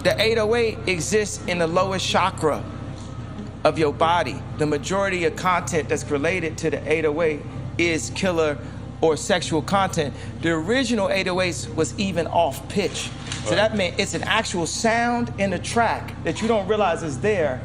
The 808 exists in the lowest chakra of your body. The majority of content that's related to the 808 is killer or sexual content. The original 808s was even off pitch. So that meant it's an actual sound in the track that you don't realize is there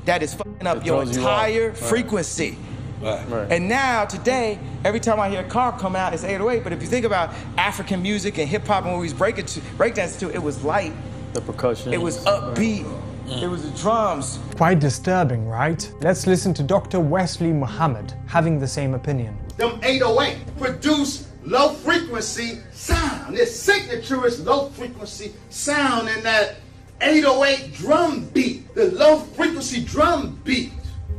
that is fucking up your entire frequency. Right. And now, today, every time I hear a car come out, it's 808. But if you think about African music and hip hop and what we was breakdance to, it was light. The percussion. It was upbeat. It was the drums. Quite disturbing, right? Let's listen to Dr. Wesley Muhammad having the same opinion. Them 808 produce low frequency sound. Its signature is low frequency sound in that 808 drum beat, the low frequency drum beat.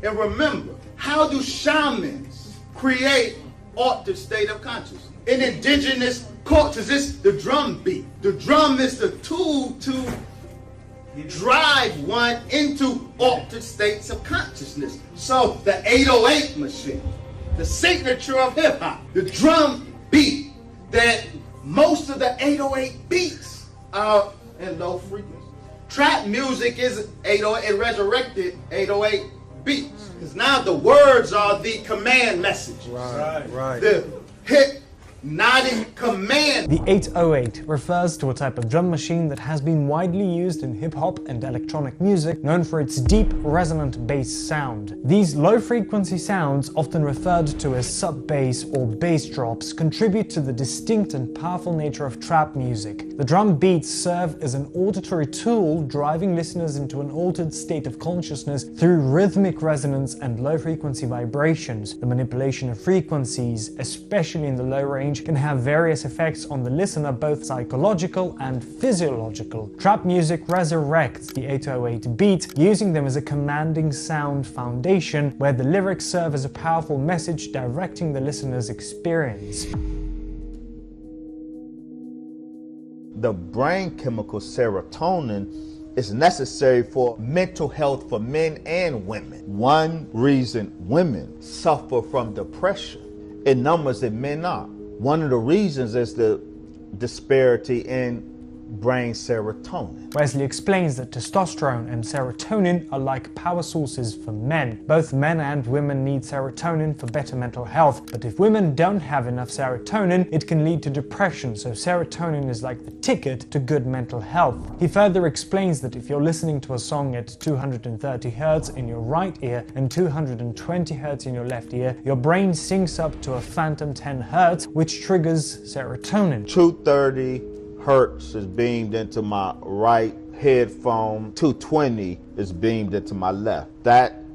And remember, how do shamans create altered state of consciousness? In indigenous cultures, it's the drum beat. The drum is the tool to drive one into altered states of consciousness. So the 808 machine, the signature of hip hop, the drum beat, that most of the 808 beats are in low frequency. Trap music is 808, it resurrected 808 beats. Because now the words are the command message. Right. The hypnotic command. The 808 refers to a type of drum machine that has been widely used in hip-hop and electronic music, known for its deep, resonant bass sound. These low-frequency sounds, often referred to as sub-bass or bass drops, contribute to the distinct and powerful nature of trap music. The drum beats serve as an auditory tool, driving listeners into an altered state of consciousness through rhythmic resonance and low-frequency vibrations. The manipulation of frequencies, especially in the low range, can have various effects on the listener, both psychological and physiological. Trap music resurrects the 808 beat, using them as a commanding sound foundation, where the lyrics serve as a powerful message directing the listener's experience. The brain chemical serotonin is necessary for mental health for men and women. One reason women suffer from depression in numbers that men are. One of the reasons is the disparity in brain serotonin. Wesley explains that testosterone and serotonin are like power sources for men. Both men and women need serotonin for better mental health, but if women don't have enough serotonin, it can lead to depression, so serotonin is like the ticket to good mental health. He further explains that if you're listening to a song at 230 Hz in your right ear and 220 Hz in your left ear, your brain syncs up to a phantom 10 Hz, which triggers serotonin. 230 Hertz is beamed into my right headphone, 220 is beamed into my left.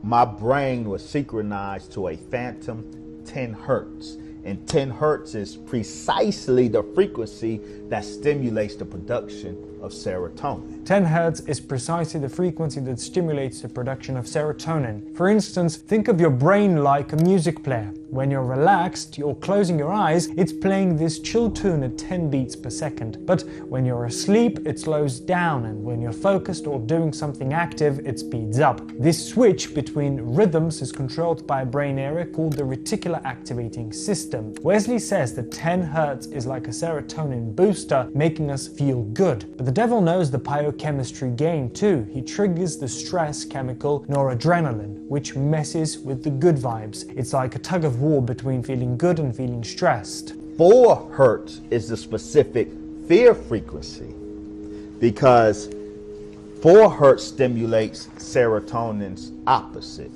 My brain was synchronized to a phantom 10 Hertz. And 10 Hertz is precisely the frequency that stimulates the production of serotonin. 10 Hz is precisely the frequency that stimulates the production of serotonin. For instance, think of your brain like a music player. When you're relaxed, you're closing your eyes, it's playing this chill tune at 10 beats per second. But when you're asleep, it slows down, and when you're focused or doing something active, it speeds up. This switch between rhythms is controlled by a brain area called the reticular activating system. Wesley says that 10 Hz is like a serotonin booster, making us feel good. But the devil knows the biochemistry game too. He triggers the stress chemical noradrenaline, which messes with the good vibes. It's like a tug of war between feeling good and feeling stressed. 4 Hertz is the specific fear frequency because 4 Hertz stimulates serotonin's opposite,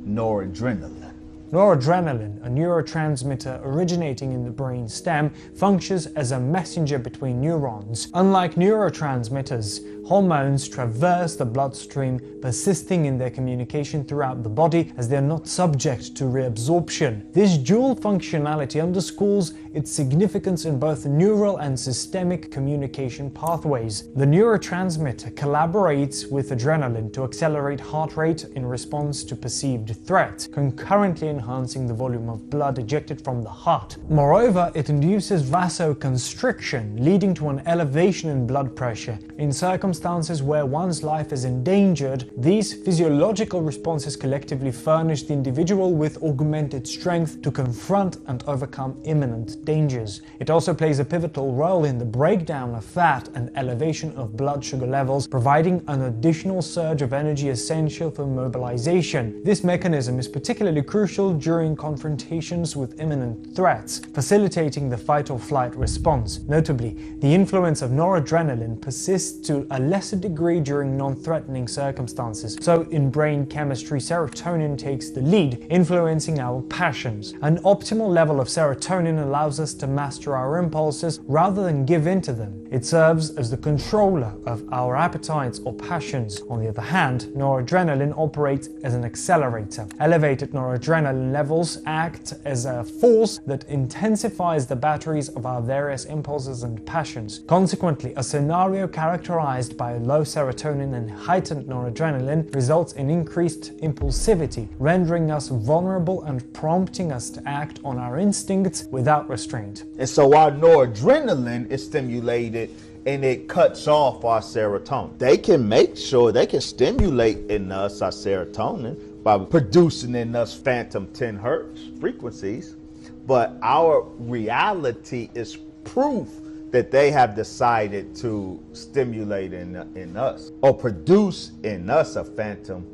noradrenaline. Noradrenaline, a neurotransmitter originating in the brain stem, functions as a messenger between neurons. Unlike neurotransmitters, hormones traverse the bloodstream, persisting in their communication throughout the body as they are not subject to reabsorption. This dual functionality underscores its significance in both neural and systemic communication pathways. The neurotransmitter collaborates with adrenaline to accelerate heart rate in response to perceived threat. Concurrently enhancing the volume of blood ejected from the heart. Moreover, it induces vasoconstriction, leading to an elevation in blood pressure. In circumstances where one's life is endangered, these physiological responses collectively furnish the individual with augmented strength to confront and overcome imminent dangers. It also plays a pivotal role in the breakdown of fat and elevation of blood sugar levels, providing an additional surge of energy essential for mobilization. This mechanism is particularly crucial during confrontations with imminent threats, facilitating the fight-or-flight response. Notably, the influence of noradrenaline persists to a lesser degree during non-threatening circumstances. So, in brain chemistry, serotonin takes the lead, influencing our passions. An optimal level of serotonin allows us to master our impulses rather than give in to them. It serves as the controller of our appetites or passions. On the other hand, noradrenaline operates as an accelerator. Elevated noradrenaline levels act as a force that intensifies the batteries of our various impulses and passions. Consequently, a scenario characterized by low serotonin and heightened noradrenaline results in increased impulsivity, rendering us vulnerable and prompting us to act on our instincts without restraint. And so our noradrenaline is stimulated and it cuts off our serotonin. They can make sure they can stimulate in us our serotonin by producing in us phantom 10 hertz frequencies, but our reality is proof that they have decided to stimulate in us or produce in us a phantom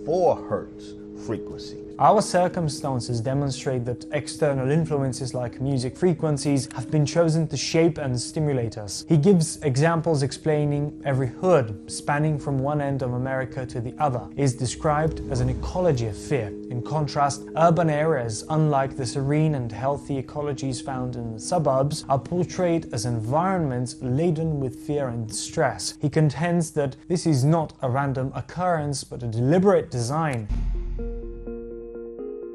4 hertz frequency. Our circumstances demonstrate that external influences like music frequencies have been chosen to shape and stimulate us. He gives examples explaining every hood, spanning from one end of America to the other, is described as an ecology of fear. In contrast, urban areas, unlike the serene and healthy ecologies found in the suburbs, are portrayed as environments laden with fear and stress. He contends that this is not a random occurrence, but a deliberate design.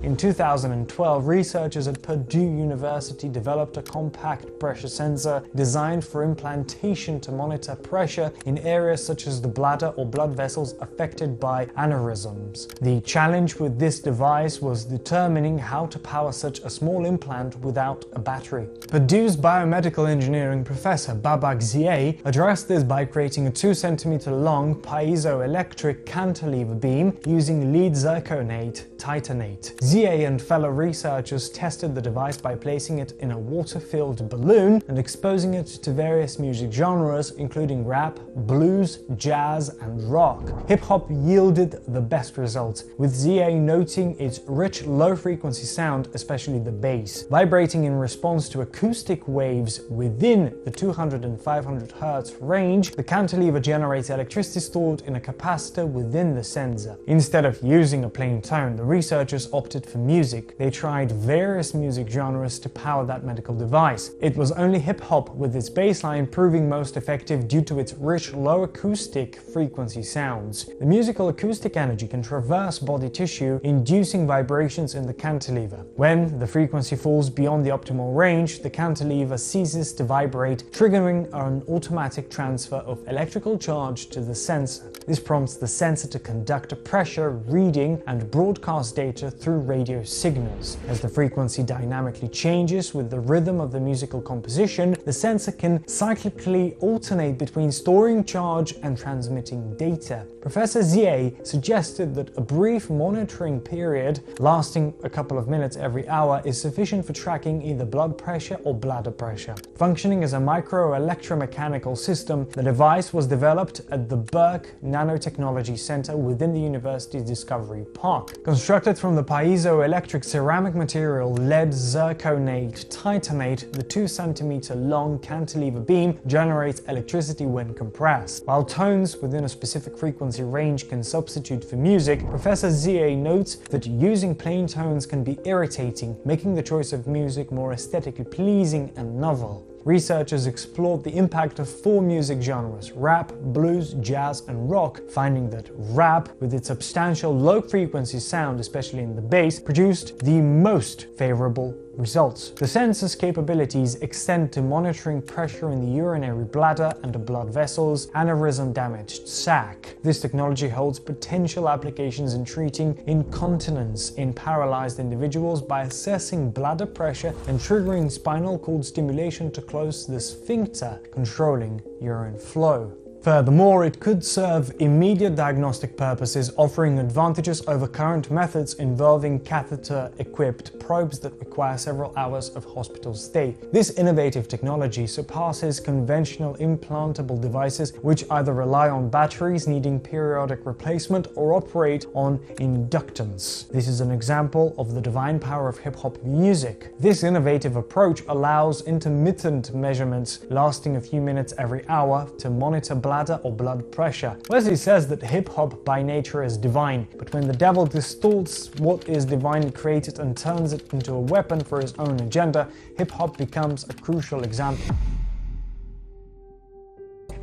In 2012, researchers at Purdue University developed a compact pressure sensor designed for implantation to monitor pressure in areas such as the bladder or blood vessels affected by aneurysms. The challenge with this device was determining how to power such a small implant without a battery. Purdue's biomedical engineering professor Babak Zieh addressed this by creating a 2 cm long piezoelectric cantilever beam using lead zirconate titanate. Zieh and fellow researchers tested the device by placing it in a water-filled balloon and exposing it to various music genres including rap, blues, jazz, and rock. Hip-hop yielded the best results, with Zieh noting its rich low-frequency sound, especially the bass. Vibrating in response to acoustic waves within the 200 and 500 Hz range, the cantilever generates electricity stored in a capacitor within the sensor. Instead of using a plain tone, the researchers opted for music. They tried various music genres to power that medical device. It was only hip-hop with its bass line proving most effective due to its rich low acoustic frequency sounds. The musical acoustic energy can traverse body tissue, inducing vibrations in the cantilever. When the frequency falls beyond the optimal range, the cantilever ceases to vibrate, triggering an automatic transfer of electrical charge to the sensor. This prompts the sensor to conduct a pressure reading and broadcast data through radio signals. As the frequency dynamically changes with the rhythm of the musical composition, the sensor can cyclically alternate between storing charge and transmitting data. Professor Zieh suggested that a brief monitoring period, lasting a couple of minutes every hour, is sufficient for tracking either blood pressure or bladder pressure. Functioning as a micro-electromechanical system, the device was developed at the Burke Nanotechnology Center within the university's Discovery Park. Constructed from the piezoelectric ceramic material lead zirconate titanate, the 2 cm long cantilever beam generates electricity when compressed. While tones within a specific frequency range can substitute for music, Professor Zieh notes that using plain tones can be irritating, making the choice of music more aesthetically pleasing and novel. Researchers explored the impact of 4 music genres: rap, blues, jazz, and rock, finding that rap, with its substantial low-frequency sound, especially in the bass, produced the most favorable results. The sensor's capabilities extend to monitoring pressure in the urinary bladder and the blood vessels, aneurysm-damaged sac. This technology holds potential applications in treating incontinence in paralyzed individuals by assessing bladder pressure and triggering spinal cord stimulation to close the sphincter, controlling urine flow. Furthermore, it could serve immediate diagnostic purposes, offering advantages over current methods involving catheter-equipped probes that require several hours of hospital stay. This innovative technology surpasses conventional implantable devices which either rely on batteries needing periodic replacement or operate on inductance. This is an example of the divine power of hip-hop music. This innovative approach allows intermittent measurements lasting a few minutes every hour to monitor bladder or blood pressure. Wesley says that hip-hop by nature is divine, but when the devil distorts what is divinely created and turns it into a weapon for his own agenda, hip-hop becomes a crucial example.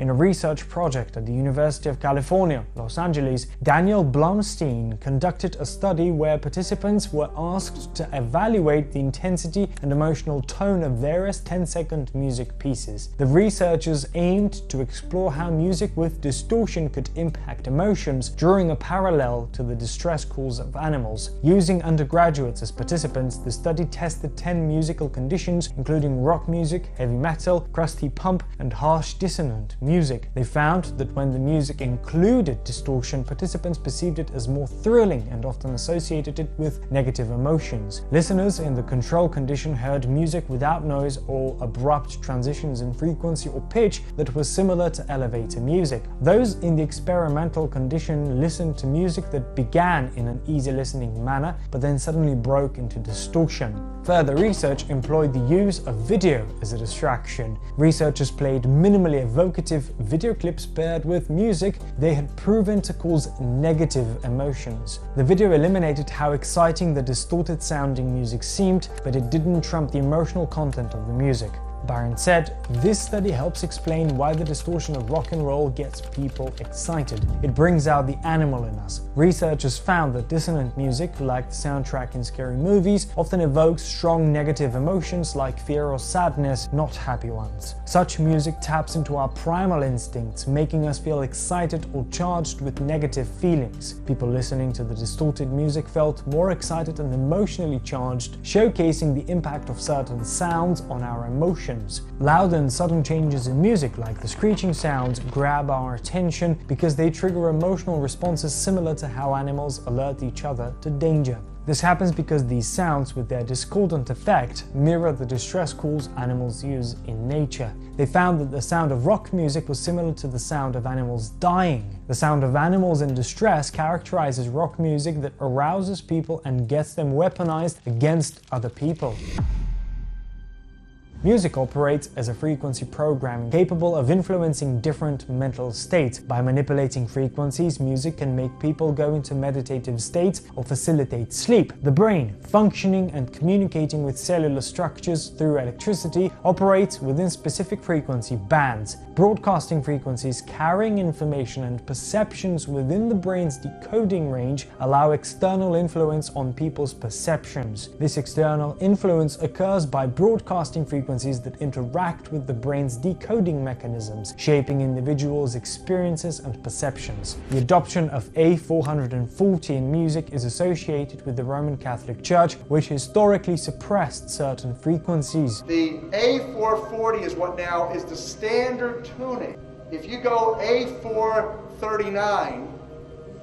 In a research project at the University of California, Los Angeles, Daniel Blumstein conducted a study where participants were asked to evaluate the intensity and emotional tone of various 10-second music pieces. The researchers aimed to explore how music with distortion could impact emotions, drawing a parallel to the distress calls of animals. Using undergraduates as participants, the study tested 10 musical conditions, including rock music, heavy metal, crusty pump, and harsh dissonant music. They found that when the music included distortion, participants perceived it as more thrilling and often associated it with negative emotions. Listeners in the control condition heard music without noise or abrupt transitions in frequency or pitch that was similar to elevator music. Those in the experimental condition listened to music that began in an easy listening manner but then suddenly broke into distortion. Further research employed the use of video as a distraction. Researchers played minimally evocative video clips paired with music they had proven to cause negative emotions. The video eliminated how exciting the distorted sounding music seemed, but it didn't trump the emotional content of the music. Byron said, "This study helps explain why the distortion of rock and roll gets people excited. It brings out the animal in us." Researchers found that dissonant music, like the soundtrack in scary movies, often evokes strong negative emotions like fear or sadness, not happy ones. Such music taps into our primal instincts, making us feel excited or charged with negative feelings. People listening to the distorted music felt more excited and emotionally charged, showcasing the impact of certain sounds on our emotions. Loud and sudden changes in music, like the screeching sounds, grab our attention because they trigger emotional responses similar to how animals alert each other to danger. This happens because these sounds, with their discordant effect, mirror the distress calls animals use in nature. They found that the sound of rock music was similar to the sound of animals dying. The sound of animals in distress characterizes rock music that arouses people and gets them weaponized against other people. Music operates as a frequency programming capable of influencing different mental states. By manipulating frequencies, music can make people go into meditative states or facilitate sleep. The brain, functioning and communicating with cellular structures through electricity, operates within specific frequency bands. Broadcasting frequencies carrying information and perceptions within the brain's decoding range allow external influence on people's perceptions. This external influence occurs by broadcasting frequencies that interact with the brain's decoding mechanisms, shaping individuals' experiences and perceptions. The adoption of A440 in music is associated with the Roman Catholic Church, which historically suppressed certain frequencies. The A440 is what now is the standard tuning. If you go A439,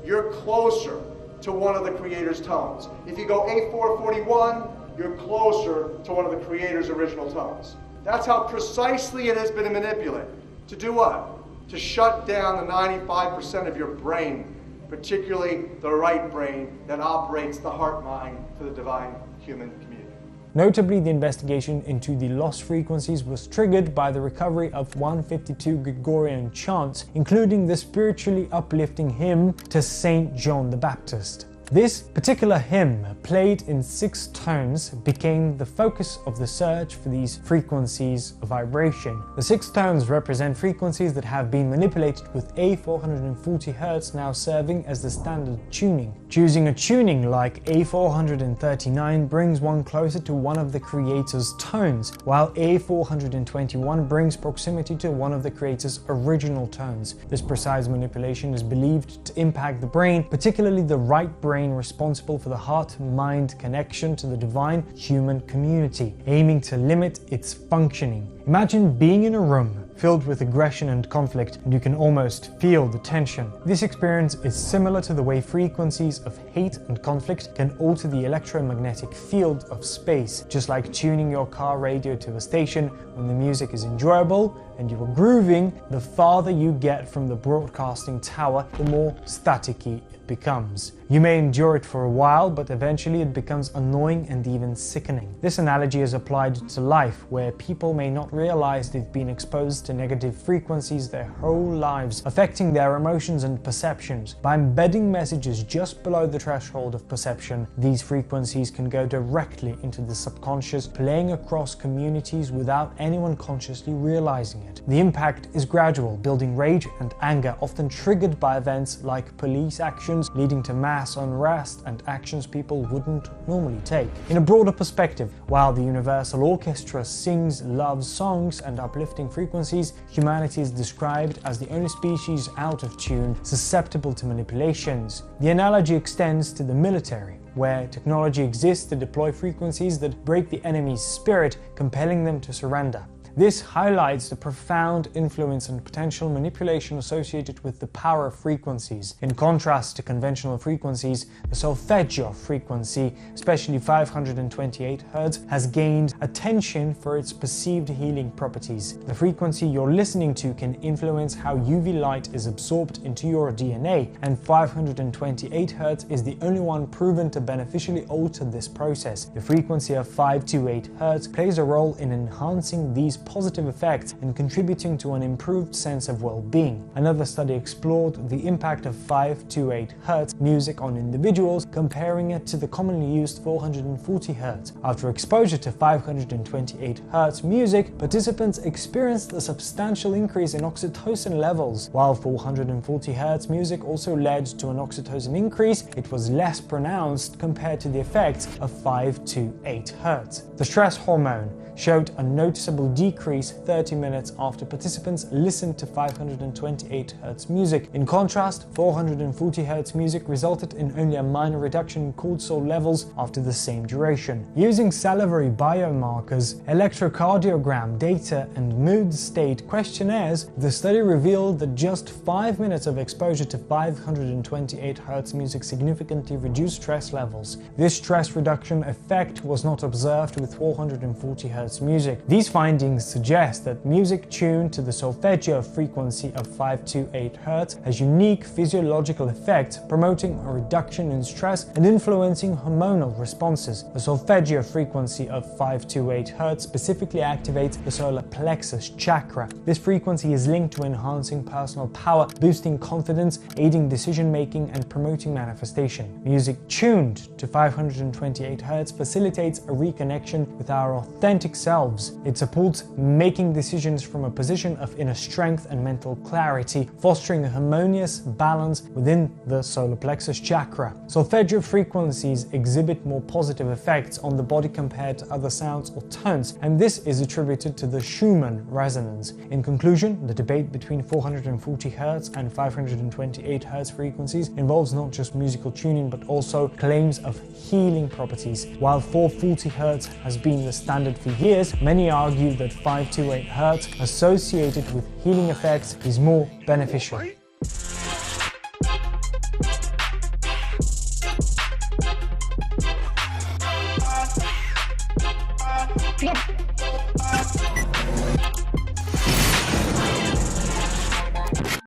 you're closer to one of the Creator's tones. If you go A441, you're closer to one of the Creator's original tones. That's how precisely it has been manipulated. To do what? To shut down the 95% of your brain, particularly the right brain that operates the heart-mind for the divine human community. Notably, the investigation into the lost frequencies was triggered by the recovery of 152 Gregorian chants, including the spiritually uplifting hymn to Saint John the Baptist. This particular hymn, played in 6 tones, became the focus of the search for these frequencies of vibration. The 6 tones represent frequencies that have been manipulated with A440 Hz now serving as the standard tuning. Choosing a tuning like A439 brings one closer to one of the creator's tones, while A421 brings proximity to one of the creator's original tones. This precise manipulation is believed to impact the brain, particularly the right brain responsible for the heart-mind connection to the divine human community, aiming to limit its functioning. Imagine being in a room filled with aggression and conflict, and you can almost feel the tension. This experience is similar to the way frequencies of hate and conflict can alter the electromagnetic field of space. Just like tuning your car radio to a station when the music is enjoyable and you are grooving, the farther you get from the broadcasting tower, the more staticky it becomes. You may endure it for a while, but eventually it becomes annoying and even sickening. This analogy is applied to life, where people may not realize they've been exposed to negative frequencies their whole lives, affecting their emotions and perceptions. By embedding messages just below the threshold of perception, these frequencies can go directly into the subconscious, playing across communities without anyone consciously realizing it. The impact is gradual, building rage and anger, often triggered by events like police actions, leading to mass unrest and actions people wouldn't normally take. In a broader perspective, while the Universal Orchestra sings love songs and uplifting frequencies, humanity is described as the only species out of tune, susceptible to manipulations. The analogy extends to the military, where technology exists to deploy frequencies that break the enemy's spirit, compelling them to surrender. This highlights the profound influence and potential manipulation associated with the power of frequencies. In contrast to conventional frequencies, the solfeggio frequency, especially 528 Hz, has gained attention for its perceived healing properties. The frequency you're listening to can influence how UV light is absorbed into your DNA, and 528 Hz is the only one proven to beneficially alter this process. The frequency of 528 Hz plays a role in enhancing these positive effects and contributing to an improved sense of well-being. Another study explored the impact of 528 Hz music on individuals, comparing it to the commonly used 440 Hz. After exposure to 528 Hz music, participants experienced a substantial increase in oxytocin levels. While 440 Hz music also led to an oxytocin increase, it was less pronounced compared to the effects of 528 Hz. The stress hormone showed a noticeable decrease 30 minutes after participants listened to 528 Hz music. In contrast, 440 Hz music resulted in only a minor reduction in cortisol levels after the same duration. Using salivary biomarkers, electrocardiogram data, and mood state questionnaires, the study revealed that just 5 minutes of exposure to 528 Hz music significantly reduced stress levels. This stress reduction effect was not observed with 440 Hz music. These findings suggest that music tuned to the solfeggio frequency of 528 Hz has unique physiological effects, promoting a reduction in stress and influencing hormonal responses. The solfeggio frequency of 528 Hz specifically activates the solar plexus chakra. This frequency is linked to enhancing personal power, boosting confidence, aiding decision-making, and promoting manifestation. Music tuned to 528 Hz facilitates a reconnection with our authentic selves. It supports making decisions from a position of inner strength and mental clarity, fostering a harmonious balance within the solar plexus chakra. Solfeggio frequencies exhibit more positive effects on the body compared to other sounds or tones, and this is attributed to the Schumann resonance. In conclusion, the debate between 440 Hz and 528 Hz frequencies involves not just musical tuning but also claims of healing properties. While 440 Hz has been the standard for years, many argue that 528 Hz associated with healing effects is more beneficial.